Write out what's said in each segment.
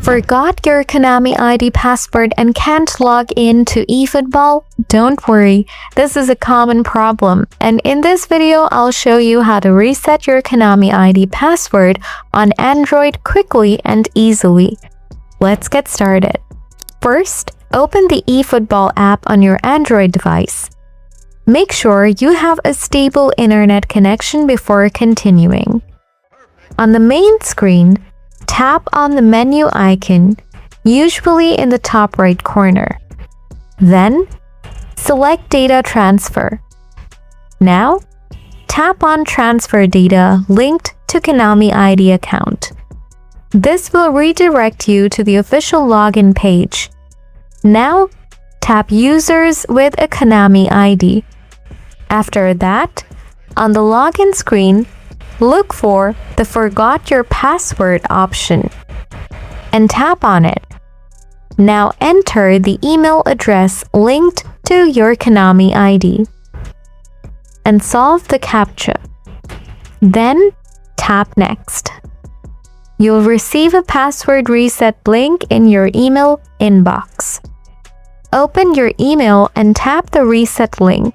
Forgot your Konami ID password and can't log in to eFootball? Don't worry, this is a common problem, and in this video I'll show you how to reset your Konami ID password on Android quickly and easily. Let's get started. First, open the eFootball app on your Android device. Make sure you have a stable internet connection before continuing. On the main screen, tap on the menu icon, usually in the top right corner. Then, select Data Transfer. Now, tap on Transfer Data linked to Konami ID account. This will redirect you to the official login page. Now, tap Users with a Konami ID. After that, on the login screen, look for the Forgot Your Password option and tap on it. Now enter the email address linked to your Konami ID and solve the CAPTCHA. Then tap Next. You'll receive a password reset link in your email inbox. Open your email and tap the reset link.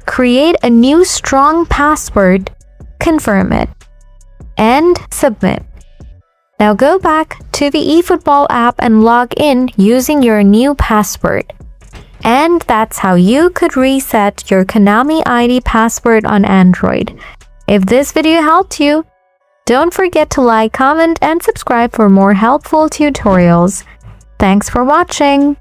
Create a new strong password, confirm it, and submit. Now go back to the eFootball app and log in using your new password. And that's how you could reset your Konami ID password on Android. If this video helped you, don't forget to like, comment, and subscribe for more helpful tutorials. Thanks for watching.